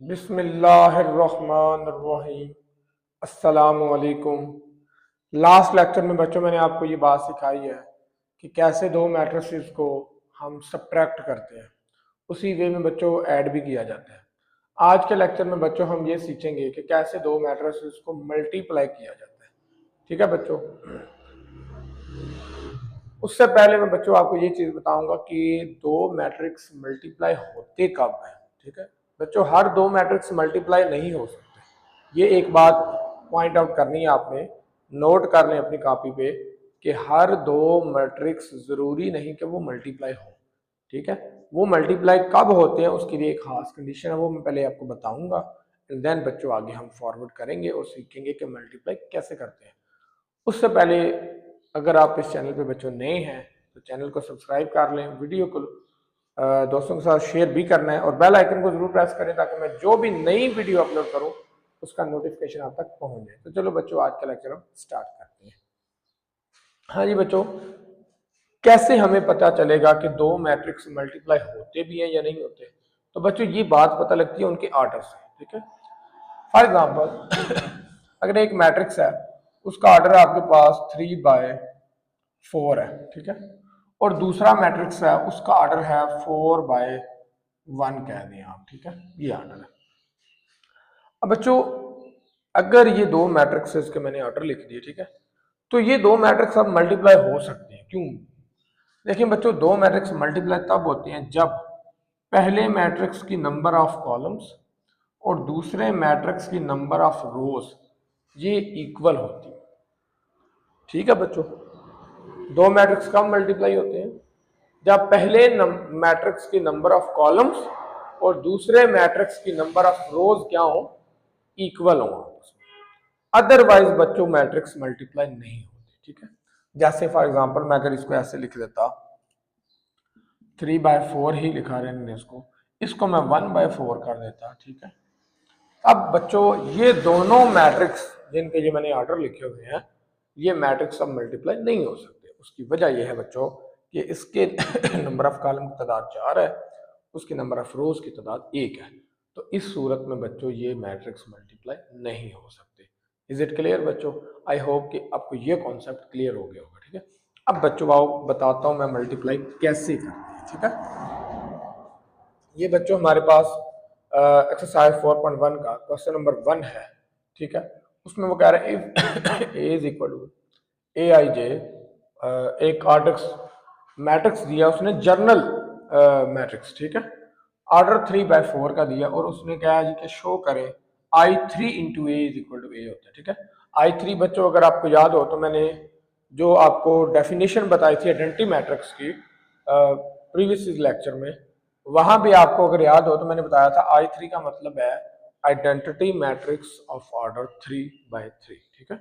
बिस्मिल्लाहिर्रहमानिर्रहीम। अस्सलामुअलैकुम। Last lecture में बच्चों मैंने आपको ये बात सिखाई है कि कैसे दो मैट्रिसेस को हम सब्ट्रैक्ट करते हैं, उसी वे में बच्चों ऐड भी किया जाता है। आज के लेक्चर में बच्चों हम ये सीखेंगे कि कैसे दो मैट्रिसेस को मल्टीप्लाई किया जाता है। ठीक है बच्चों, उससे पहले मैं बच्चों आपको ये चीज बताऊंगा कि दो मैट्रिक्स मल्टीप्लाई होते कब है। ठीक है बच्चों, हर दो मैट्रिक्स मल्टीप्लाई नहीं हो सकते। ये एक बात पॉइंट आउट करनी है आपने, नोट कर लें अपनी कॉपी पे कि हर दो मैट्रिक्स जरूरी नहीं कि वो मल्टीप्लाई हो। ठीक है, वो मल्टीप्लाई कब होते हैं उसके लिए एक खास कंडीशन है, वो मैं पहले आपको बताऊंगा। एंड देन बच्चों आगे हम फॉरवर्ड करेंगे और सीखेंगे कि मल्टीप्लाई कैसे करते हैं। उससे पहले अगर आप इस चैनल पे बच्चों नए हैं तो चैनल को सब्सक्राइब कर लें, वीडियो को दोस्तों के साथ शेयर भी करना है और बेल आइकन को जरूर प्रेस करें ताकि मैं जो भी नई वीडियो अपलोड करूं उसका नोटिफिकेशन आप तक पहुंच जाए। तो चलो बच्चों आज का लेक्चर हम स्टार्ट करते हैं। हाँ जी बच्चों, कैसे हमें पता चलेगा कि दो मैट्रिक्स मल्टीप्लाई होते भी हैं या नहीं होते? तो बच्चों ये बात पता लगती है उनके आर्डर से। ठीक है, फॉर एग्जाम्पल अगर एक मैट्रिक्स है, उसका आर्डर आपके पास 3/4 है। ठीक है, और दूसरा मैट्रिक्स है उसका आर्डर है 4/1 कह दें आप। ठीक है, ये आर्डर है। अब बच्चों अगर ये दो मैट्रिक्सेस के मैंने ऑर्डर लिख दिए, ठीक है, तो ये दो मैट्रिक्स अब मल्टीप्लाई हो सकते हैं। क्यों? देखिए बच्चों, दो मैट्रिक्स मल्टीप्लाई तब होते हैं जब पहले मैट्रिक्स की नंबर ऑफ कॉलम्स और दूसरे मैट्रिक्स की नंबर ऑफ रोज ये इक्वल होती है। ठीक है बच्चों, दो मैट्रिक्स कब मल्टीप्लाई होते हैं? जब पहले मैट्रिक्स की नंबर ऑफ कॉलम्स और दूसरे मैट्रिक्स की नंबर ऑफ रोज क्या हो, इक्वल हो। अदरवाइज बच्चों मैट्रिक्स मल्टीप्लाई नहीं होते। ठीक है, जैसे फॉर एग्जांपल मैं अगर इसको ऐसे लिख देता, 3/4 ही लिखा रहे हैं इसको मैं 1/4 कर देता। ठीक है, अब बच्चों ये दोनों मैट्रिक्स जिनके ये मैंने ऑर्डर लिखे हुए हैं, ये मैट्रिक्स अब मल्टीप्लाई नहीं हो सकते। उसकी वजह यह है बच्चों कि इसके नंबर ऑफ कॉलम की तादाद 4 है, उसकी नंबर ऑफ रोज की तादाद 1 है। तो इस सूरत में बच्चों ये मैट्रिक्स मल्टीप्लाई नहीं हो सकते। इज इट क्लियर बच्चों? आई होप कि आपको ये कॉन्सेप्ट क्लियर हो गया होगा। ठीक है, अब बच्चों आओ बताता हूँ मैं मल्टीप्लाई कैसे करते हैं। ठीक है, ये बच्चों हमारे पास एक्सरसाइज 4.1 का क्वेश्चन नंबर 1 है। ठीक है, उसमें वो कह रहे हैं if A is equal to A I J, एक आर्टिक्स मैट्रिक्स दिया उसने, जर्नल मैट्रिक्स। ठीक है, ऑर्डर 3/4 का दिया और उसने कहा जी कि शो करें I3 into A is equal to A होता है। ठीक है, I3 बच्चों अगर आपको याद हो तो मैंने जो आपको डेफिनेशन बताई थी आइडेंटिटी मैट्रिक्स की प्रीवियस लेक्चर में, वहां भी आपको अगर याद हो तो मैंने बताया था I3 का मतलब है आइडेंटिटी मैट्रिक्स ऑफ ऑर्डर 3/3। ठीक है,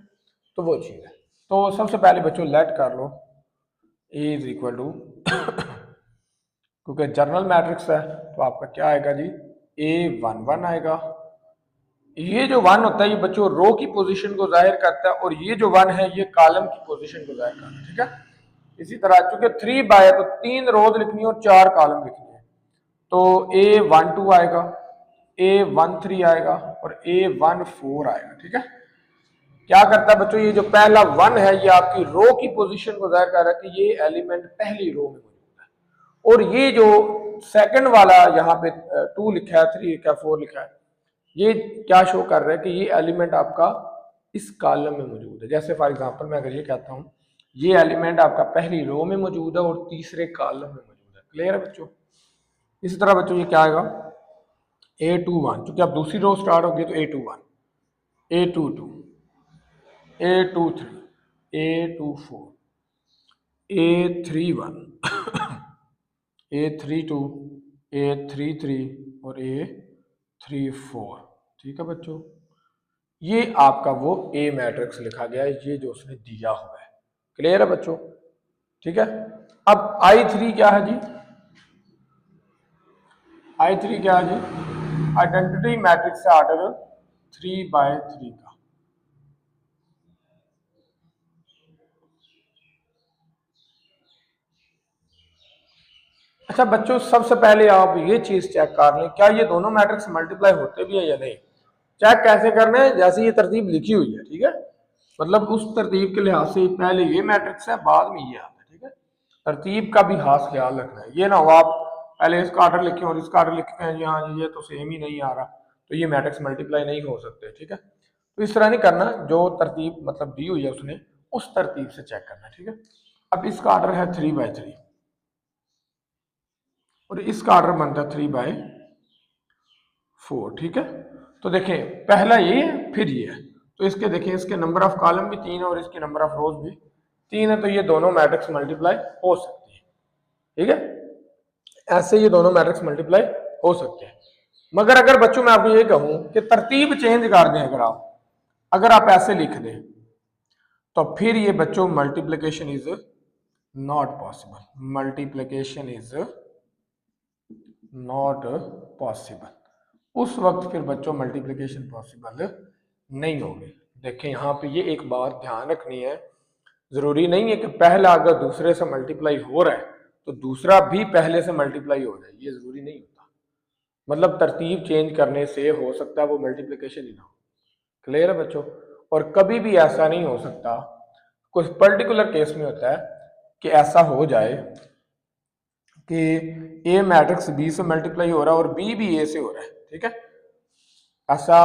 तो वो चीज है। तो सबसे पहले बच्चों लेट कर लो ए इज इक्वल टू क्योंकि जर्नल मैट्रिक्स है तो आपका क्या आएगा जी, A11 आएगा। ये जो 1 होता है ये बच्चों रो की पोजीशन को जाहिर करता है और ये जो 1 है ये कॉलम की पोजीशन को जाहिर करता है। ठीक है, इसी तरह चूंकि 3 तो 3 रोज लिखनी है और 4 कॉलम लिखनी है, तो A12 आएगा, A13 आएगा और A14 आएगा। ठीक है, क्या करता है बच्चों, ये जो पहला 1 है ये आपकी रो की पोजीशन को जाहिर कर रहा है कि ये एलिमेंट पहली रो में मौजूद है, और ये जो सेकंड वाला यहाँ पे 2 लिखा है, 3 लिखा है, 4 लिखा है, ये क्या शो कर रहा है कि ये एलिमेंट आपका इस कॉलम में मौजूद है। जैसे फॉर एग्जांपल मैं अगर ये कहता हूँ ये एलिमेंट आपका पहली रो में मौजूद है और तीसरे कॉलम में मौजूद है। क्लियर है बच्चों? इसी तरह बच्चों ये क्या आएगा, A21 क्योंकि अब दूसरी रो स्टार्ट होगी तो A21, A22, A23, A24, A31, A32, A33 और A34। ठीक है बच्चों, ये आपका वो ए मैट्रिक्स लिखा गया है, ये जो उसने दिया हुआ है। क्लियर है बच्चों? ठीक है, अब I3 क्या है जी, I3 क्या है जी, आइडेंटिटी मैट्रिक्स है ऑर्डर 3/3 का। अच्छा बच्चों, सबसे पहले आप ये चीज चेक कर लें, क्या ये दोनों मैट्रिक्स मल्टीप्लाई होते भी है या नहीं। चेक कैसे करना है, जैसे ये तरतीब लिखी हुई है, ठीक है, मतलब उस तरतीब के लिहाज से पहले ये मैट्रिक्स है, बाद में ये आता है, ठीक है। तरतीब का भी खास ख्याल रखना है, ये ना हो आप पहले इसका ऑर्डर लिखें और इसका ऑर्डर लिखते हैं, हाँ ये तो सेम ही नहीं आ रहा, तो ये मैट्रिक्स मल्टीप्लाई नहीं हो सकते, ठीक है। तो इस तरह नहीं करना, जो तरतीब मतलब दी हुई है उसने उस तरतीब से चेक करना है, ठीक है। अब इसका ऑर्डर है 3/3 और इसका ऑर्डर बनता है 3/4, ठीक है। तो देखें पहला ये है फिर ये है, तो इसके देखें इसके नंबर ऑफ कॉलम भी 3 है और इसके नंबर ऑफ रोज भी 3 है, तो ये दोनों मैट्रिक्स मल्टीप्लाई हो सकती है, ठीक है। ऐसे ये दोनों मैट्रिक्स मल्टीप्लाई हो सकते हैं। मगर अगर बच्चों मैं आपको ये कहूं कि तरतीब चेंज कर दें, अगर आप ऐसे लिख दें, तो फिर ये बच्चों multiplication is not possible, multiplication is not possible. उस वक्त फिर बच्चों मल्टीप्लिकेशन पॉसिबल नहीं होगी। देखें यहाँ पे ये एक बात ध्यान रखनी है, जरूरी नहीं है कि पहला अगर दूसरे से मल्टीप्लाई हो रहा है तो दूसरा भी पहले से मल्टीप्लाई हो जाए, ये जरूरी नहीं होता। मतलब तरतीब चेंज करने से हो सकता है वो मल्टीप्लिकेशन ही ना हो। क्लियर है बच्चों। और कभी भी ऐसा नहीं हो सकता, कुछ पर्टिकुलर केस में होता है कि ऐसा हो जाए कि ए मैट्रिक्स बी से मल्टीप्लाई हो रहा है और बी भी ए से हो रहा है, ठीक है। ऐसा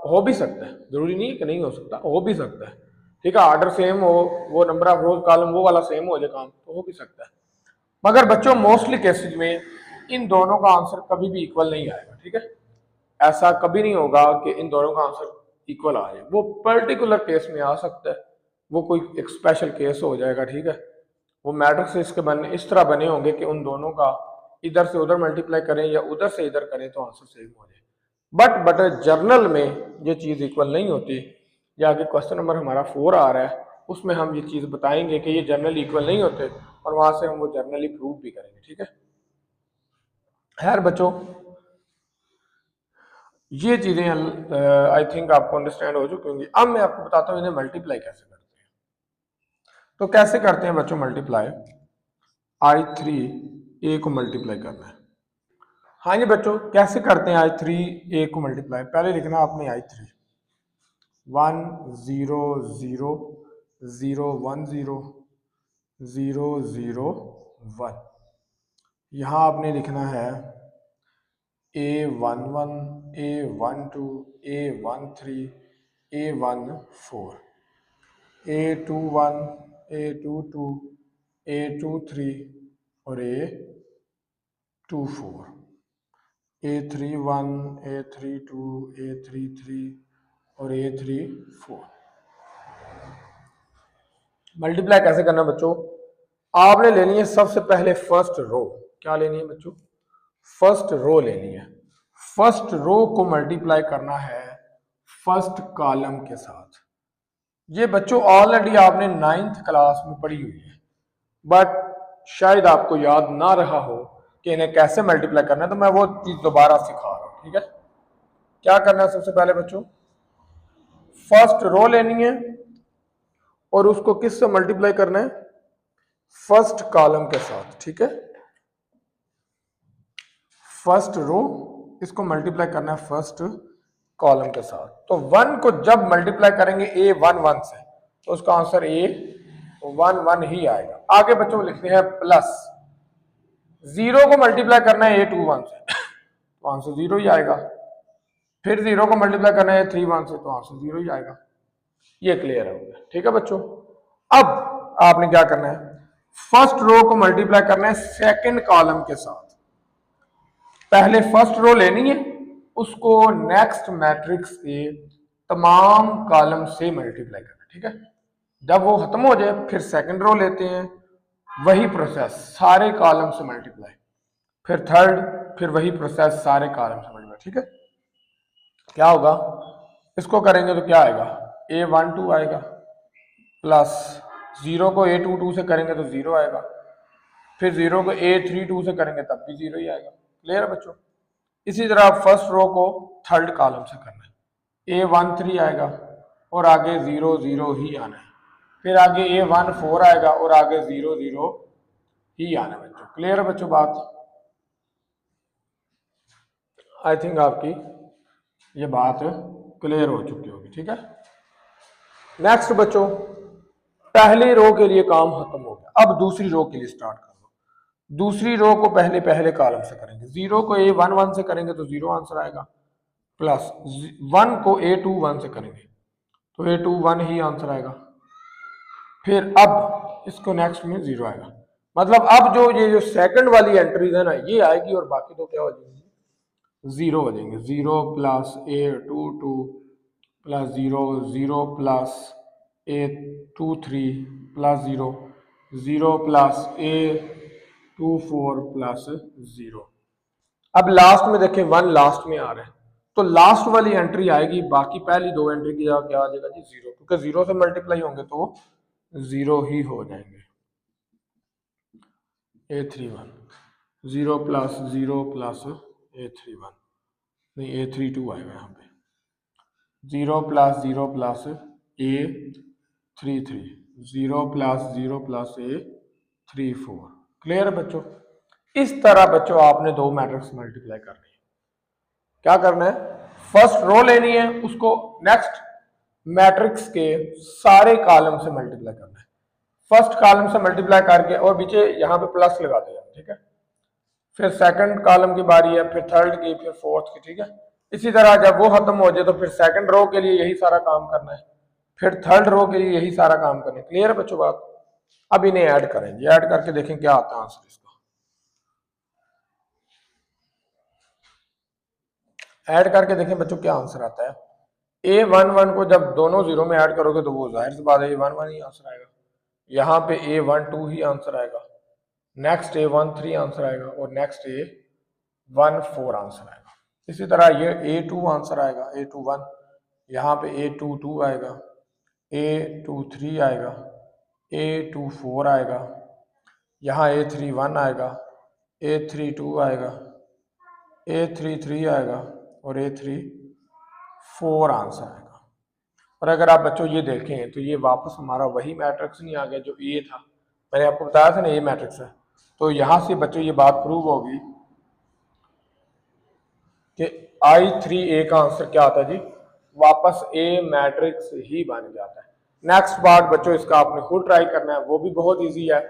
हो भी सकता है, जरूरी नहीं है कि नहीं हो सकता, हो भी सकता है, ठीक है। ऑर्डर सेम हो, वो नंबर ऑफ रोज कॉलम वो वाला सेम हो जाए काम, तो हो भी सकता है। मगर बच्चों मोस्टली केसेस में इन दोनों का आंसर कभी भी इक्वल नहीं आएगा, ठीक है। ऐसा कभी नहीं होगा कि इन दोनों का आंसर इक्वल आ जाए, वो पर्टिकुलर केस में आ सकता है, वो कोई एक स्पेशल केस हो जाएगा, ठीक है। वो मैट्रिक्स इसके बने इस तरह बने होंगे कि उन दोनों का इधर से उधर मल्टीप्लाई करें या उधर से इधर करें तो आंसर सेम हो जाए। बट जर्नल में ये चीज़ इक्वल नहीं होती। ये आगे क्वेश्चन नंबर हमारा 4 आ रहा है, उसमें हम ये चीज़ बताएंगे कि ये जर्नली इक्वल नहीं होते और वहां से हम वो जर्नली प्रूव भी करेंगे, ठीक है। खैर बच्चों, ये चीज़ें आई थिंक आपको अंडरस्टैंड हो चुकी होंगी। अब मैं आपको बताता हूँ इन्हें मल्टीप्लाई कैसे करते हैं। तो कैसे करते हैं बच्चों मल्टीप्लाई, I3 A को मल्टीप्लाई करना है। हाँ जी बच्चों, कैसे करते हैं I3 A को मल्टीप्लाई, पहले लिखना आपने I3 1 0 0 0 1 0 0 0 1। यहाँ आपने लिखना है A11 A12 A13 A14 A21 A22 A23 और A24 A31 A32 A33 और A34। मल्टीप्लाई कैसे करना बच्चों, आपने लेनी है सबसे पहले फर्स्ट रो। क्या लेनी है बच्चों, फर्स्ट रो लेनी है। फर्स्ट रो को मल्टीप्लाई करना है फर्स्ट कॉलम के साथ। ये बच्चों ऑलरेडी आपने 9th क्लास में पढ़ी हुई है, बट शायद आपको याद ना रहा हो कि इन्हें कैसे मल्टीप्लाई करना है, तो मैं वो चीज दोबारा सिखा रहा हूं, ठीक है। क्या करना है सबसे पहले बच्चों, फर्स्ट रो लेनी है और उसको किससे मल्टीप्लाई करना है, फर्स्ट कॉलम के साथ, ठीक है। फर्स्ट रो इसको मल्टीप्लाई करना है फर्स्ट कॉलम के साथ। तो 1 को जब मल्टीप्लाई करेंगे A11 से तो उसका आंसर A11 ही आएगा। आगे बच्चों लिखते हैं प्लस, 0 को मल्टीप्लाई करना है A21 से तो आंसर 0 ही आएगा। फिर 0 को मल्टीप्लाई करना है A31 से तो आंसर 0 ही आएगा। ये क्लियर हो गया, ठीक है बच्चों। अब आपने क्या करना है, फर्स्ट रो को मल्टीप्लाई करना है सेकंड कॉलम के साथ। पहले फर्स्ट रो लेनी है, उसको नेक्स्ट मैट्रिक्स के तमाम कॉलम से मल्टीप्लाई करना, ठीक है। जब वो खत्म हो जाए फिर सेकंड रो लेते हैं, वही प्रोसेस सारे कॉलम से मल्टीप्लाई, फिर थर्ड, फिर वही प्रोसेस सारे कॉलम से मल्टीप्लाई, ठीक है। क्या होगा, इसको करेंगे तो क्या आएगा, A12 आएगा, प्लस 0 को A22 से करेंगे तो 0 आएगा, फिर 0 को A32 से करेंगे तब भी 0 ही आएगा। क्लियर है बच्चों। इसी तरह फर्स्ट रो को थर्ड कॉलम से करना है, A13 आएगा और आगे 0 0 ही आना है, फिर आगे A14 आएगा और आगे 0 0 ही आना है बच्चों। क्लियर है बच्चों बात। आई थिंक आपकी ये बात क्लियर हो चुकी होगी। ठीक है, नेक्स्ट बच्चों, पहली रो के लिए काम खत्म हो गया, अब दूसरी रो के लिए स्टार्ट कर लो। दूसरी रो को पहले पहले कॉलम से करेंगे। जीरो को A11 से करेंगे तो जीरो आंसर आएगा, प्लस 1 को A21 से करेंगे तो A21 ही आंसर आएगा। फिर अब इसको नेक्स्ट में जीरो आएगा, मतलब अब ये जो सेकंड वाली एंट्रीज है ना ये आएगी और बाकी तो क्या हो जाएंगे, जीरो हो जाएंगे। Zero plus A22 plus zero, zero plus A23 plus zero, zero plus A24 plus zero. अब लास्ट में देखें 1 लास्ट में आ रहा है तो लास्ट वाली एंट्री आएगी, बाकी पहली दो एंट्री की जगह क्या आ जाएगा जी, जीरो, क्योंकि जीरो से मल्टीप्लाई होंगे तो जीरो ही हो जाएंगे। A31 zero plus zero plus A31 नहीं A32 आएगा यहाँ पे, zero plus A33, zero plus A34। Clear है बच्चों? इस तरह बच्चों आपने दो मैट्रिक्स मल्टीप्लाई करनी है। क्या करना है, फर्स्ट रो लेनी है, उसको नेक्स्ट मैट्रिक्स के सारे कॉलम से मल्टीप्लाई करना है। फर्स्ट कॉलम से मल्टीप्लाई करके और पीछे यहाँ पे प्लस लगाते हैं, ठीक है। फिर सेकंड कॉलम की बारी है, फिर थर्ड की, फिर फोर्थ की, ठीक है। इसी तरह जब वो खत्म हो जाए तो फिर सेकंड रो के लिए यही सारा काम करना है, फिर थर्ड रो के लिए यही सारा काम करना है। क्लियर है बच्चों बात? अब इन्हें ऐड करेंगे, ऐड करके देखें क्या आता है आंसर इसका। ऐड करके देखें बच्चों क्या आंसर आता है। A11 को जब दोनों जीरो में ऐड करोगे तो वो जाहिर सी बात है A11 ही आंसर आएगा। यहाँ पे A12 ही आंसर आएगा, नेक्स्ट A13 आंसर आएगा और नेक्स्ट A14 आंसर आएगा। इसी तरह ये A2 आंसर आएगा, A21, यहाँ पे A22 आएगा, A23 आएगा, A24 आएगा, यहाँ A31 आएगा, A32 आएगा, A33 आएगा और A34 आंसर आएगा। और अगर आप बच्चों ये देखें तो ये वापस हमारा वही मैट्रिक्स नहीं आ गया जो A था, मैंने आपको बताया था ना ये मैट्रिक्स है। तो यहां से बच्चों ये बात प्रूव होगी कि I3A का आंसर क्या आता है जी, वापस A मैट्रिक्स ही बन जाता है। नेक्स्ट पार्ट बच्चों इसका आपने खुद ट्राई करना है, वो भी बहुत इजी है।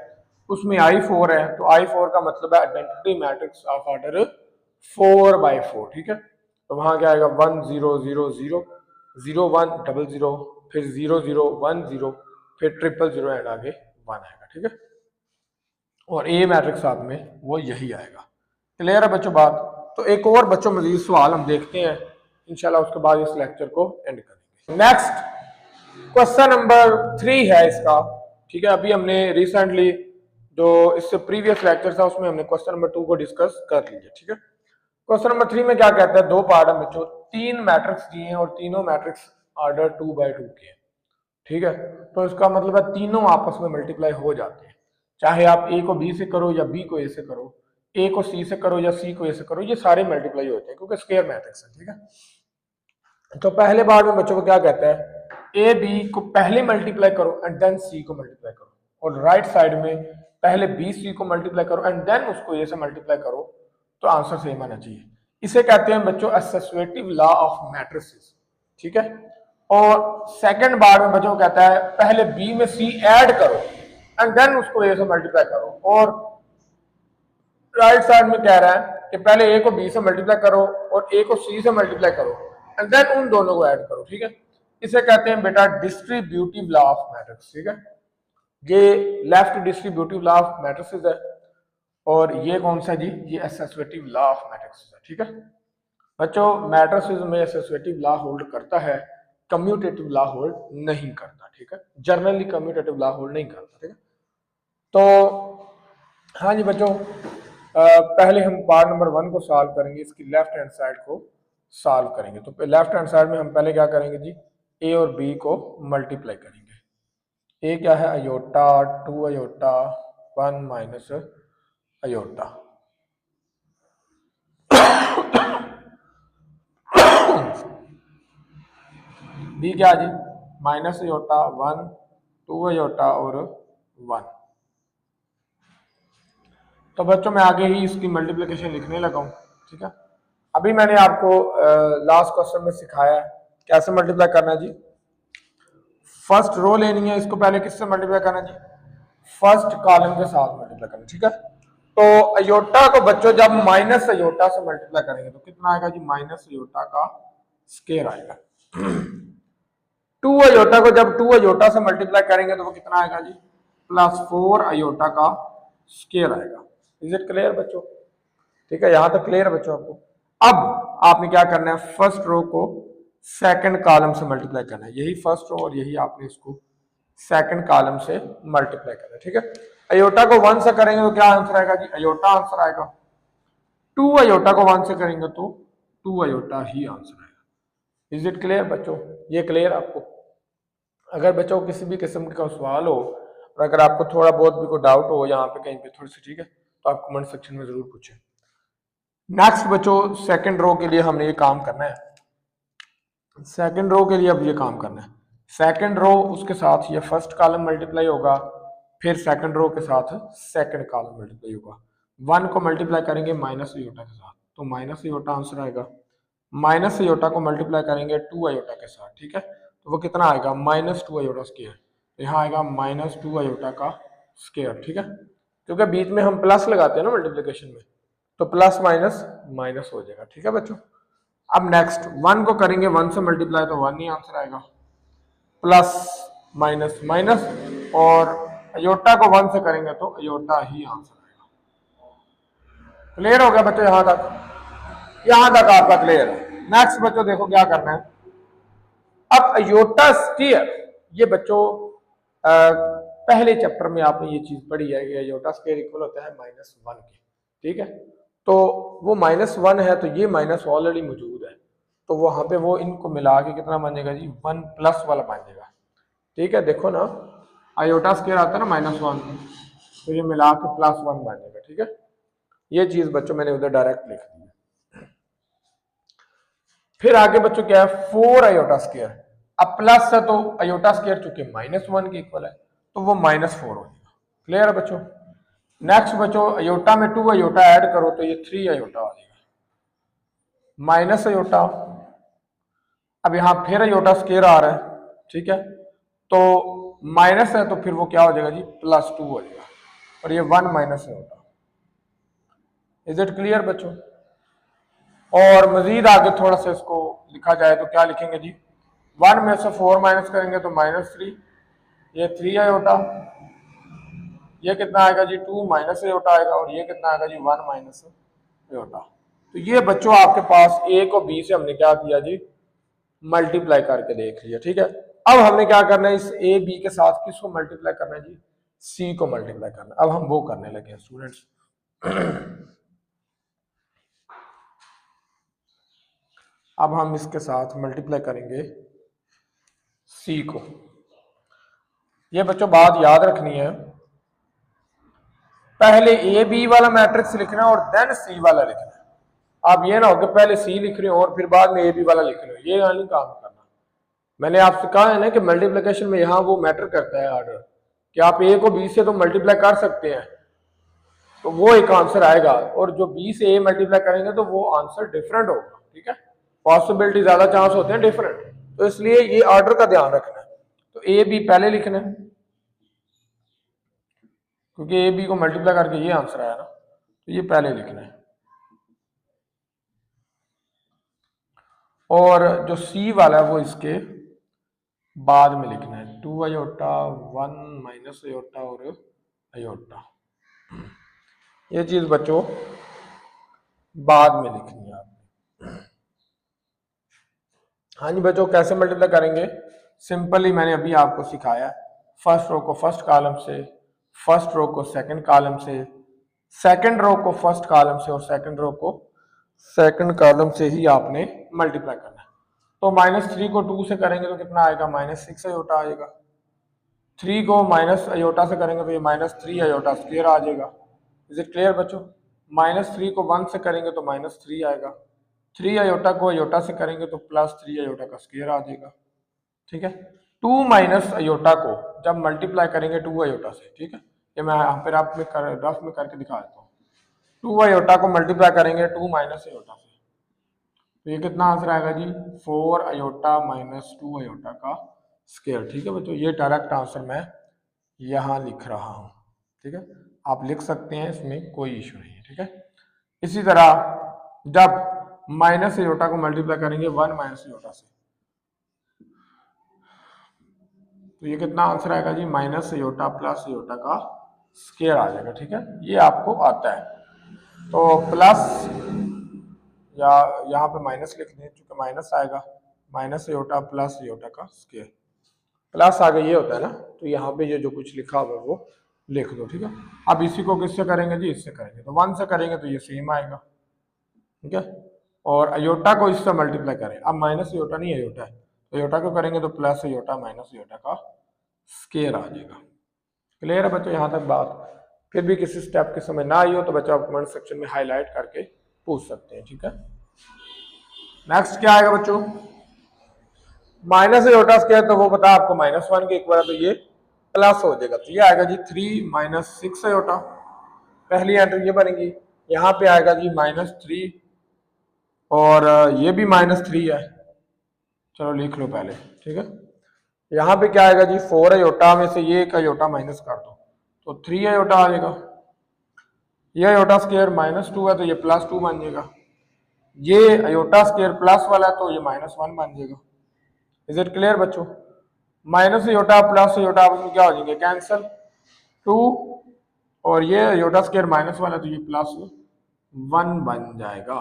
उसमें I4 है तो I4 का मतलब है आइडेंटिटी मैट्रिक्स ऑफ ऑर्डर 4/4, ठीक है। तो वहां क्या आएगा 1 0 0 0 0 1 0 0, फिर 0 0 1 0, फिर 0 0 एंड आगे 1 आएगा, ठीक है। और ए मैट्रिक्स साथ में वो यही आएगा। क्लियर है बच्चों बात? तो एक और बच्चों मजीद सवाल हम देखते हैं इंशाल्लाह, उसके बाद इस लेक्चर को एंड करेंगे। नेक्स्ट क्वेश्चन नंबर 3 है इसका, ठीक है। अभी हमने रिसेंटली जो इससे प्रीवियस लेक्चर था उसमें हमने क्वेश्चन नंबर 2 को डिस्कस कर लिया, ठीक है। क्वेश्चन नंबर 3 में क्या कहता है, दो पार्ट है बच्चों, तीन मैट्रिक्स दिए हैं और तीनों मैट्रिक्स ऑर्डर 2/2 के हैं, ठीक है। तो इसका मतलब है तीनों आपस में मल्टीप्लाई हो जाते हैं, चाहे आप ए को बी से करो या बी को ए से करो, ए को सी से करो या सी को ए से करो, ये सारे मल्टीप्लाई होते हैं क्योंकि स्क्वायर मैट्रिक्स है, ठीक है। तो पहले बार में बच्चों को क्या कहता है, ए बी को पहले मल्टीप्लाई करो एंड देन सी को मल्टीप्लाई करो, और राइट साइड में पहले बी सी को मल्टीप्लाई करो एंड देन उसको ए से मल्टीप्लाई करो, तो आंसर सेम आना चाहिए। इसे कहते हैं बच्चों एसोसिएटिव लॉ ऑफ मैट्रिसेस, ठीक है। और सेकंड बार में बच्चों कहता है पहले बी में सी ऐड करो एंड देन उसको ए से मल्टीप्लाई करो, और राइट साइड में कह रहा है कि पहले ए को बी से मल्टीप्लाई करो और ए को सी से मल्टीप्लाई करो एंड देन उन दोनों को ऐड करो, ठीक है। इसे कहते हैं बेटा डिस्ट्रीब्यूटिव लॉ ऑफ मैट्रिक्स, ठीक है। ये left distributive law of matrix है और ये कौन सा जी, ये एसोसिएटिव लॉ ऑफ मैट्रिक्स है, ठीक है। बच्चों मैट्रिक्स में एसोसिएटिव लॉ होल्ड करता है, कम्यूटेटिव लॉ होल्ड नहीं करता, ठीक है। जनरली कम्यूटेटिव लॉ होल्ड नहीं करता, ठीक है। तो हाँ जी बच्चों, पहले हम पार्ट नंबर 1 को सॉल्व करेंगे, इसकी लेफ्ट हैंड साइड को सॉल्व करेंगे। तो लेफ्ट हैंड साइड में हम पहले क्या करेंगे जी, ए और बी को मल्टीप्लाई करेंगे। ए क्या है, iota 2 iota 1 minus iota, B क्या जी, माइनस अयोटा 1 2 अयोटा और 1। तो बच्चों मैं आगे ही इसकी मल्टीप्लिकेशन लिखने लगा हूं, ठीक है। अभी मैंने आपको लास्ट क्वेश्चन में सिखाया कैसे मल्टीप्लाई करना है जी। फर्स्ट रो लेनी है, इसको पहले किससे मल्टीप्लाई करना है जी, फर्स्ट कॉलम के साथ मल्टीप्लाई करना, ठीक है। तो अयोटा को बच्चों जब माइनस अयोटा से मल्टीप्लाई करेंगे तो कितना आएगा जी, माइनस अयोटा का स्क्वायर आएगा। टू अयोटा को जब टू अयोटा से मल्टीप्लाई करेंगे तो वो कितना आएगा जी, प्लस 4 अयोटा का स्क्वायर आएगा। इज इट क्लियर बच्चों, ठीक है, यहां तक क्लियर बच्चों आपको। अब आपने क्या करना है, फर्स्ट रो को सेकंड कॉलम से मल्टीप्लाई करना है, यही फर्स्ट रो और यही आपने इसको सेकंड कॉलम से मल्टीप्लाई करना है, ठीक है। अयोटा को 1 से करेंगे तो क्या आंसर आएगा जी, अयोटा आंसर आएगा। 2 अयोटा को 1 से करेंगे तो 2 अयोटा ही आंसर आएगा। इज इट क्लियर बच्चों, ये क्लियर आपको। अगर बच्चों किसी भी किस्म का सवाल हो और अगर आपको थोड़ा बहुत भी कोई डाउट हो यहाँ पे कहीं पे थोड़ी सी, ठीक है, तो आप कमेंट सेक्शन में जरूर पूछें। नेक्स्ट बच्चों सेकंड रो के लिए हमने ये काम करना है, सेकंड रो के लिए अब ये काम करना है। सेकंड रो उसके साथ ये फर्स्ट कॉलम मल्टीप्लाई होगा, फिर सेकंड रो के साथ सेकंड कॉलम मल्टीप्लाई होगा। 1 को मल्टीप्लाई करेंगे माइनस अयोटा के साथ तो माइनस अयोटा आंसर आएगा। माइनस अयोटा को मल्टीप्लाई करेंगे 2 अयोटा के साथ, ठीक है, तो वो कितना आएगा, माइनस 2 अयोटा स्क्वायर। यहाँ आएगा माइनस 2 अयोटा का स्क्वायर, ठीक है, क्योंकि बीच में हम प्लस लगाते हैं ना मल्टीप्लिकेशन में, तो प्लस माइनस माइनस हो जाएगा, ठीक है बच्चों। अब नेक्स्ट 1 को करेंगे 1 से मल्टीप्लाई तो 1 ही आंसर आएगा, प्लस माइनस माइनस, और अयोटा को 1 से करेंगे तो अयोटा ही आंसर आएगा। क्लियर हो गया बच्चों, यहां तक आपका क्लियर है। नेक्स्ट बच्चों देखो क्या करना है, अब अयोटा स्क्वायर, ये बच्चों पहले चैप्टर में आपने ये चीज पढ़ी है कि अयोटा स्क्वायर इक्वल होता है -1 के, ठीक है। तो वो -1 है तो ये माइनस ऑलरेडी मौजूद है, तो वहां पे वो इनको मिला के कितना बन जाएगा जी, 1 प्लस वाला बन जाएगा, ठीक है। देखो ना अयोटा स्क्वायर आता है ना -1, तो ये मिला के +1 बन जाएगा, ठीक है। ये चीज बच्चों मैंने उधर डायरेक्ट लिख दी है। फिर आगे बच्चों क्या है, 4 अयोटा स्क्वायर, अब प्लस है तो अयोटा स्क्वायर चूंकि -1 के इक्वल है तो वो -4 हो जाएगा। क्लियर है बच्चों। नेक्स्ट बच्चों अयोटा में 2 अयोटा ऐड करो तो ये 3 अयोटा आ जाएगा, माइनस अयोटा, अब यहां फिर अयोटा स्क्वायर आ रहा है, ठीक है, तो माइनस है तो फिर वो क्या हो जाएगा जी, +2 हो जाएगा, और ये 1 minus aorta. Is it clear बच्चों। और मजीद आगे थोड़ा सा इसको लिखा जाए तो क्या लिखेंगे जी, 1 में से 4 माइनस करेंगे तो -3, ये 3 अयोटा, ये कितना आएगा जी, 2 माइनस अयोटा आएगा, और ये कितना आएगा जी, 1 माइनस अयोटा। तो ये बच्चों आपके पास a को b से हमने क्या किया जी, मल्टीप्लाई करके देख लिया, ठीक है। अब हमने क्या करना है, इस a b के साथ किसको मल्टीप्लाई करना है जी, c को मल्टीप्लाई करना है। अब हम वो करने लगे हैं स्टूडेंट्स। अब हम इसके साथ मल्टीप्लाई करेंगे c को। ये बच्चों बात याद रखनी है, पहले ए बी वाला मैट्रिक्स लिखना है और देन सी वाला लिखना है। आप ये ना हो कि पहले सी लिख रहे हो और फिर बाद में ए बी वाला लिख रहे हो, ये नहीं काम करना। मैंने आपसे कहा है ना कि मल्टीप्लिकेशन में यहाँ वो मैटर करता है ऑर्डर, कि आप ए को बी से तो मल्टीप्लाई कर सकते हैं तो वो एक आंसर आएगा, और जो बी से ए मल्टीप्लाई करेंगे तो वो आंसर डिफरेंट होगा, ठीक है, पॉसिबिलिटी ज्यादा चांस होते हैं डिफरेंट, तो इसलिए ये ऑर्डर का ध्यान रखना है। तो ए बी पहले लिखना है, क्योंकि ए बी को मल्टीप्लाई करके ये आंसर आया ना, तो ये पहले लिखना है। और जो सी वाला है वो इसके बाद में लिखना है, 2 अयोटा, 1 माइनस अयोटा और अयोटा, ये चीज बच्चों बाद में लिखनी है आपने। हाँ जी बच्चों, कैसे मल्टीप्लाई करेंगे, सिंपली मैंने अभी आपको सिखाया, फर्स्ट रो को फर्स्ट कॉलम से, फर्स्ट रो को सेकंड कॉलम से, सेकंड रो को फर्स्ट कॉलम से, और सेकंड रो को सेकंड कॉलम से ही आपने मल्टीप्लाई करना है। तो -3 को 2 से करेंगे तो कितना आएगा, -6 अयोटा आएगा। 3 को माइनस अयोटा से करेंगे तो ये -3 अयोटा स्क्वायर आ जाएगा। इज इट क्लियर बच्चों। -3 को 1 से करेंगे तो -3 आएगा। 3 अयोटा को अयोटा से करेंगे तो +3 अयोटा का स्क्वायर आ जाएगा, ठीक है। 2 माइनस अयोटा को जब मल्टीप्लाई करेंगे 2 अयोटा से, ठीक है, ये मैं फिर आप में रफ में करके दिखा देता हूँ। 2 अयोटा को मल्टीप्लाई करेंगे 2 माइनस अयोटा से तो ये कितना आंसर आएगा जी, 4 अयोटा माइनस 2 अयोटा का स्क्वायर। ठीक है बच्चों, ये डायरेक्ट आंसर मैं यहाँ लिख रहा हूँ। ठीक है, आप लिख सकते हैं, इसमें कोई इशू नहीं है। ठीक है, इसी तरह जब माइनस अयोटा को मल्टीप्लाई करेंगे 1 माइनस अयोटा से, तो ये कितना आंसर आएगा जी, माइनस अयोटा प्लस अयोटा का स्क्वायर आ जाएगा। ठीक है, ये आपको आता है। तो प्लस या यहाँ पे माइनस लिख दें, क्योंकि माइनस आएगा, माइनस अयोटा प्लस अयोटा का स्क्वायर, प्लस आगे ये होता है ना, तो यहाँ पे ये जो कुछ लिखा हुआ है वो लिख दो। ठीक है, अब इसी को किससे करेंगे जी, इससे करेंगे, तो 1 से करेंगे तो ये सेम आएगा। ठीक है, और अयोटा को इससे मल्टीप्लाई करें, अब माइनस अयोटा नहीं अयोटा है, तो अयोटा को करेंगे तो प्लस अयोटा माइनस अयोटा का स्क्वायर आ जाएगा। क्लियर है बच्चों यहाँ तक बात? फिर भी किसी स्टेप की समझ ना आई हो तो बच्चों आप कमेंट सेक्शन में हाईलाइट करके पूछ सकते हैं। ठीक है, नेक्स्ट क्या आएगा बच्चों, माइनस अयोटा स्क्वायर, तो वो पता आपको -1 के इक्वल है, तो ये प्लस हो जाएगा, तो ये आएगा जी 3 माइनस 6 अयोटा, पहली एंट्री ये बनेगी। यहाँ पे आएगा जी -3 और ये भी -3 है, चलो लिख लो पहले। ठीक है, यहाँ पे क्या आएगा जी, 4 अयोटा में से ये एक अयोटा माइनस कर दो तो 3 अयोटा आ जाएगा। ये अयोटा स्क्वायर -2 है तो ये +2 बन जाएगा। ये अयोटा स्क्वायर प्लस वाला है तो ये -1 बन जाएगा। इज इट क्लियर बच्चों? माइनस अयोटा प्लस अयोटा आपस में क्या हो जाएंगे, कैंसिल, 2 और ये अयोटा स्क्वायर माइनस वाला तो ये +1 बन जाएगा।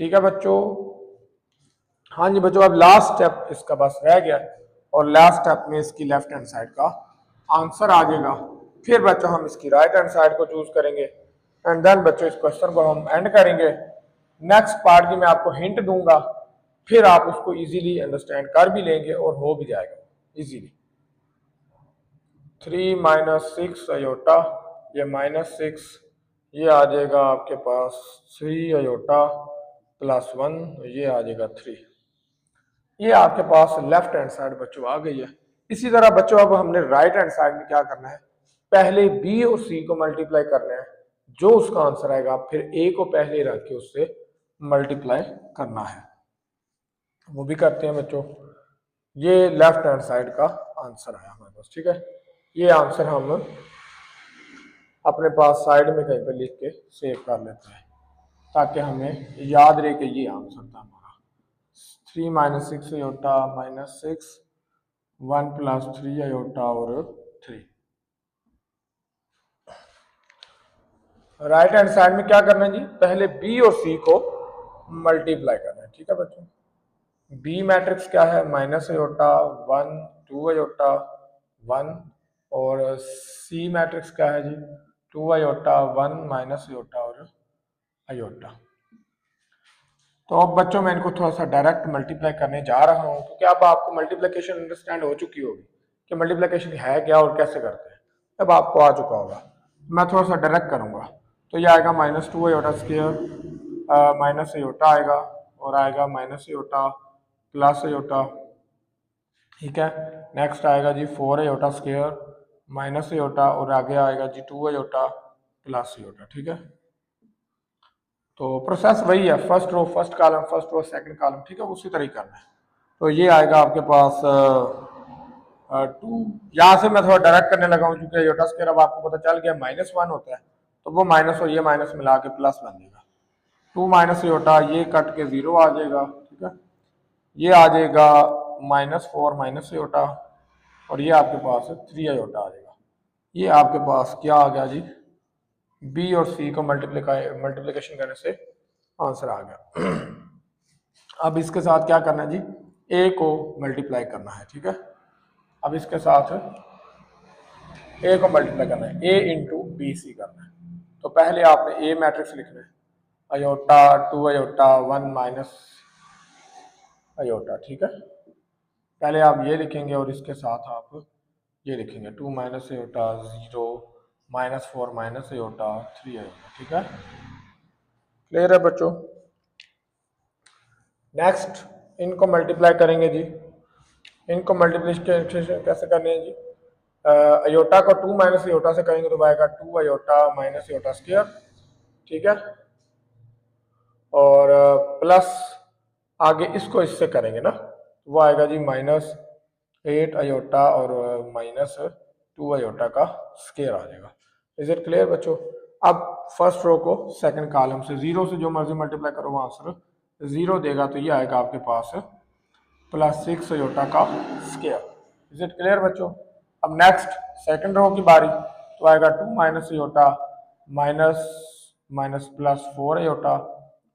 ठीक है बच्चों, हाँ जी बच्चों, अब लास्ट स्टेप इसका बस रह गया और लास्ट स्टेप में इसकी लेफ्ट हैंड साइड का आंसर आ जाएगा। फिर बच्चों हम इसकी राइट हैंड साइड को चूज करेंगे एंड देन बच्चों इस क्वेश्चन को हम एंड करेंगे। नेक्स्ट पार्ट की मैं आपको हिंट दूंगा, फिर आप उसको इजीली अंडरस्टैंड कर भी लेंगे और हो भी जाएगा इजीली। 3 माइनस 6 अयोटा, ये -6, ये आ जाएगा आपके पास 3 अयोटा +1, ये आ जाएगा 3। ये आपके पास लेफ्ट हैंड साइड बच्चों आ गई है। इसी तरह बच्चों अब हमने राइट हैंड साइड में क्या करना है, पहले बी और सी को मल्टीप्लाई करना है, जो उसका आंसर आएगा फिर ए को पहले रख के उससे मल्टीप्लाई करना है, वो भी करते हैं बच्चों। ये लेफ्ट हैंड साइड का आंसर आया हमारे पास। ठीक है, ये आंसर हम अपने पास साइड में कहीं पर लिख के सेव कर लेते हैं ताकि हमें याद रहे कि ये आंसर था हमारा। 3 माइनस 6 अयोटा -6, 1 + 3 अयोटा और 3। राइट हैंड साइड में क्या करना है जी, पहले बी और सी को मल्टीप्लाई करना है। ठीक है बच्चों, बी मैट्रिक्स क्या है, माइनस अयोटा 1 2 अयोटा 1 और सी मैट्रिक्स क्या है जी, 2 अयोटा 1 माइनस अयोटा और अयोटा। तो अब बच्चों मैं इनको थोड़ा सा डायरेक्ट मल्टीप्लाई करने जा रहा हूँ, क्योंकि अब आपको मल्टीप्लिकेशन अंडरस्टैंड हो चुकी होगी कि मल्टीप्लिकेशन है क्या और कैसे करते हैं, अब आपको आ चुका होगा। मैं थोड़ा सा डायरेक्ट करूँगा, तो ये आएगा -2 अयोटा स्क्वायर माइनस अयोटा आएगा और आएगा माइनस अयोटा प्लस अयोटा। ठीक है, नेक्स्ट आएगा जी 4 अयोटा स्क्वायर माइनस अयोटा और आगे आएगा जी 2 अयोटा प्लस अयोटा। ठीक है, तो प्रोसेस वही है, first row first column, first row second column. ठीक है, उसी तरह ही करना है। तो ये आएगा आपके पास 2, यहाँ से मैं थोड़ा डायरेक्ट करने लगा हूँ क्योंकि अयोटा स्क्वायर अब आपको पता चल गया -1 होता है, तो वो माइनस और ये माइनस मिला के प्लस बन जाएगा। 2 माइनस अयोटा, ये कट के 0 आ जाएगा। ठीक है, ये आ जाएगा -4 माइनस अयोटा और ये आपके पास 3 अयोटा आ जाएगा। ये आपके पास क्या आ गया जी, बी और सी को मल्टीप्लिकेशन करने से आंसर आ गया। अब इसके साथ क्या करना है जी, ए को मल्टीप्लाई करना है। ठीक है, अब इसके साथ ए को मल्टीप्लाई करना है, ए इंटू बी सी करना है। तो पहले आपने ए मैट्रिक्स लिखना है, अयोटा 2 अयोटा 1 माइनस अयोटा। ठीक है, पहले आप ये लिखेंगे और इसके साथ आप ये लिखेंगे 2 minus iota 0 -4 minus iota 3 iota. ठीक है, क्लियर है बच्चों? नेक्स्ट इनको मल्टीप्लाई करेंगे जी, इनको मल्टीप्लिकेशन कैसे करने हैं जी, अयोटा को 2 माइनस अयोटा से करेंगे तो आएगा 2 अयोटा माइनस अयोटा स्क्वायर। ठीक है, और प्लस आगे इसको इससे करेंगे ना, वो आएगा जी -8 अयोटा और -2 अयोटा का स्क्वायर आ जाएगा। इज इट क्लियर बच्चों? अब फर्स्ट रो को सेकंड कॉलम से 0 से जो मर्जी मल्टीप्लाई करो वो आंसर 0 देगा, तो ये आएगा आपके पास +6 अयोटा का स्क्वायर। इज इट क्लियर बच्चों? अब नेक्स्ट सेकंड रो की बारी, तो आएगा 2 माइनस अयोटा माइनस +4 अयोटा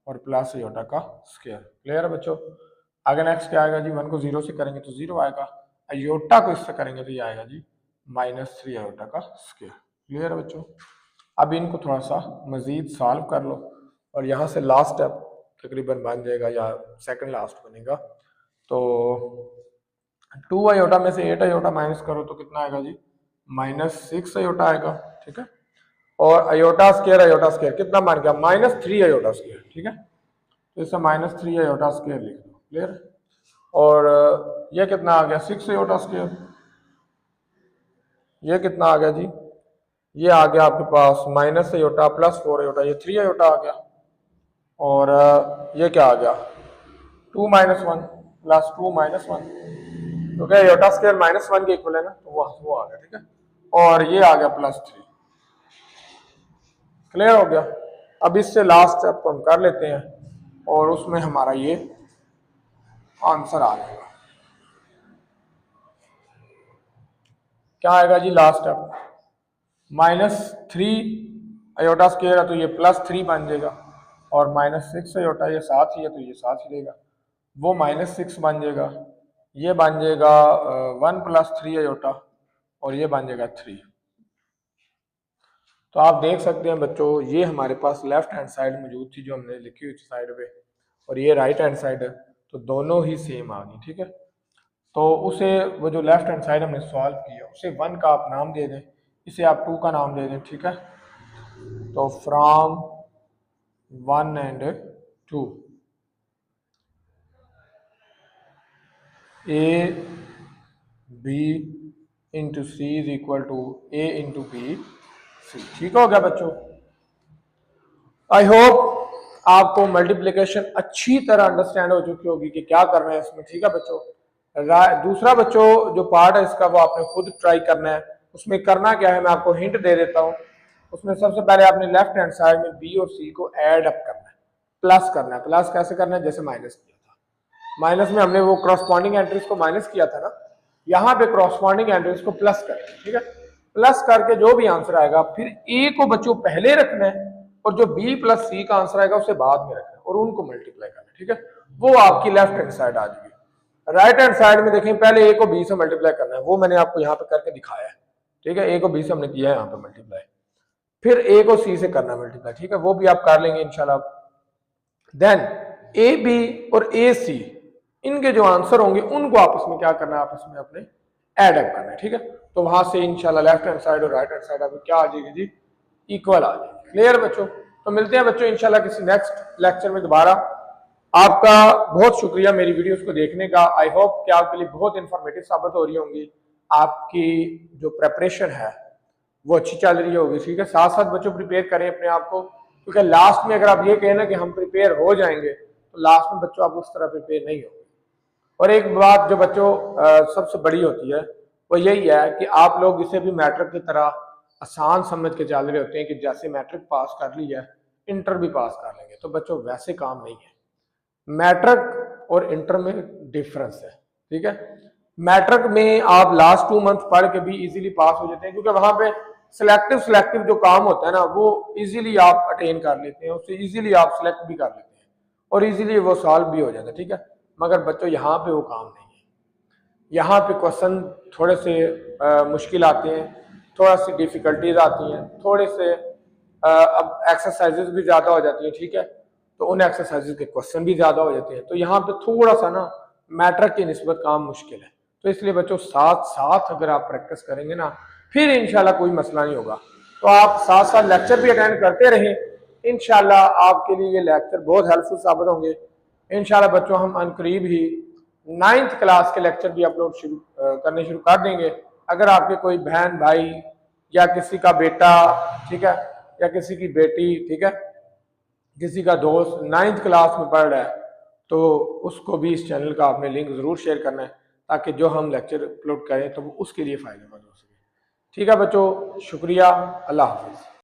और प्लस अयोटा का स्क्वायर। क्लियर है बच्चों? आगे नेक्स्ट क्या आएगा जी, 1 को 0 से करेंगे तो 0 आएगा, अयोटा को इससे करेंगे तो ये आएगा जी -3 अयोटा का स्क्वायर। क्लियर है बच्चों? अब इनको थोड़ा सा मजीद सॉल्व कर लो और यहाँ से लास्ट स्टेप तकरीबन बन जाएगा या सेकंड लास्ट बनेगा। तो 2 अयोटा में से 8 अयोटा माइनस करो तो कितना आएगा जी, -6 अयोटा आएगा। ठीक है, और अयोटा स्क्वायर कितना मान गया, -3 अयोटा स्क्वायर। ठीक है, तो इससे -3 अयोटा स्क्वायर लिख दो। क्लियर? और ये कितना आ गया, 6 अयोटा स्क्वायर। ये कितना आ गया जी, ये आ गया आपके पास -, अयोटा +4 अयोटा, ये 3 अयोटा आ गया। और ये क्या आ गया, 2 - 1 + 2 - 1, तो क्या अयोटा स्क्वायर -1 के इक्वल है ना, तो वो आ गया। ठीक है, और ये आ गया +3। क्लियर हो गया? अब इससे लास्ट स्टेप को हम कर लेते हैं और उसमें हमारा ये आंसर आ जाएगा। क्या आएगा जी लास्ट स्टेप, -3 अयोटा स्क्वायर है तो ये +3 बन जाएगा, और -6 अयोटा ये 7 ही है तो ये 7 ही रहेगा, वो -6 बन जाएगा, ये बन जाएगा 1 + 3 अयोटा और ये बन जाएगा 3। तो आप देख सकते हैं बच्चों, ये हमारे पास लेफ्ट हैंड साइड मौजूद थी जो हमने लिखी हुई थी साइड पे, और ये राइट हैंड साइड है, तो दोनों ही सेम आ गई। ठीक है, तो उसे वो जो लेफ्ट हैंड साइड हमने सॉल्व किया उसे 1 का आप नाम दे दें, इसे आप 2 का नाम दे दें। ठीक है, तो from 1 and 2 A B into C is equal to A into B C। ठीक हो गया बच्चों? आई होप आपको मल्टीप्लिकेशन अच्छी तरह अंडरस्टैंड हो चुकी होगी कि क्या करना है इसमें। ठीक है बच्चों? दूसरा बच्चों जो पार्ट है इसका वो आपने खुद ट्राई करना है। उसमें करना क्या है मैं आपको हिंट दे देता हूँ। उसमें सबसे पहले आपने लेफ्ट हैंड साइड में बी और सी को ऐड अप करना है, प्लस करना है। प्लस कैसे करना है, जैसे माइनस किया था, माइनस में हमने वो क्रॉसपॉन्डिंग एंट्रीज को माइनस किया था ना, यहाँ पे क्रॉसपॉन्डिंग एंट्रीज को प्लस करें। ठीक है, प्लस करके जो भी आंसर आएगा फिर ए को बच्चों पहले रखना है और जो बी + सी का आंसर आएगा उसे बाद में रखना है और उनको मल्टीप्लाई करना है। ठीक है, वो आपकी लेफ्ट हैंड साइड आ जाएगी। राइट हैंड साइड में देखें, पहले ए को बी से मल्टीप्लाई करना है, वो मैंने आपको यहाँ पे करके दिखाया है। ठीक है, ए को बी से हमने किया है यहाँ पे मल्टीप्लाई, फिर ए को सी से करना मल्टीप्लाई। ठीक है, वो भी आप कर लेंगे इंशाल्लाह। देन ए बी और ए सी इनके जो आंसर होंगे उनको आपस में क्या करना है, आपस में अपने ऐड अप करना है। ठीक है, तो वहां से इंशाल्लाह लेफ्ट हैंड साइड और राइट हैंड साइड आपको क्या आ जाएगी जी, इक्वल आ जाएगी। क्लियर बच्चों? तो मिलते हैं बच्चों इंशाल्लाह किसी नेक्स्ट लेक्चर में दोबारा। आपका बहुत शुक्रिया मेरी वीडियोस को देखने का। आई होप कि आपके लिए बहुत इंफॉर्मेटिव साबित हो रही होंगी, आपकी जो प्रेपरेशन है वो अच्छी चल रही होगी। ठीक है, साथ साथ बच्चों प्रिपेयर करें अपने आप को, क्योंकि लास्ट में अगर आप ये कहें ना कि हम प्रिपेयर हो जाएंगे तो लास्ट में बच्चों आप उस तरह प्रिपेयर नहीं होंगे। और एक बात जो बच्चों सबसे बड़ी होती है वो यही है कि आप लोग इसे भी मैट्रिक की तरह आसान समझ के चल रहे होते हैं कि जैसे मैट्रिक पास कर ली है इंटर भी पास कर लेंगे, तो बच्चों वैसे काम नहीं है। मैट्रिक और इंटर में डिफरेंस है। ठीक है, मैट्रिक में आप लास्ट 2 मंथ पढ़ के भी इजीली पास हो जाते हैं, क्योंकि वहां पे सिलेक्टिव जो काम होता है ना वो इजीली आप अटेन कर लेते हैं, उससे इजीली आप सिलेक्ट भी कर लेते हैं और इजीली वो सॉल्व भी हो जाता है। ठीक है, मगर बच्चों यहाँ पे वो काम नहीं है। यहाँ पे क्वेश्चन थोड़े से मुश्किल आते हैं, थोड़ा सी डिफिकल्टीज आती हैं, थोड़े से अब एक्सरसाइजेज भी ज़्यादा हो जाती हैं। ठीक है, तो उन एक्सरसाइजेज के क्वेश्चन भी ज़्यादा हो जाते हैं, तो यहाँ पे थोड़ा सा ना मैट्रिक की निस्बत काम मुश्किल है। तो इसलिए बच्चों साथ साथ अगर आप प्रैक्टिस करेंगे ना फिर इंशाल्लाह कोई मसला नहीं होगा। तो आप साथ साथ लेक्चर भी अटेंड करते रहें, इंशाल्लाह आपके लिए ये लेक्चर बहुत हेल्पफुल साबित होंगे। इंशाल्लाह बच्चों हम अनकरीब ही 9th क्लास के लेक्चर भी अपलोड करने शुरू कर देंगे। अगर आपके कोई बहन भाई या किसी का बेटा, ठीक है, या किसी की बेटी, ठीक है, किसी का दोस्त 9th क्लास में पढ़ रहा है तो उसको भी इस चैनल का आपने लिंक ज़रूर शेयर करना है, ताकि जो हम लेक्चर अपलोड करें तो वो उसके लिए फ़ायदेमंद हो सके। ठीक है बच्चों, शुक्रिया, अल्लाह हाफिज़।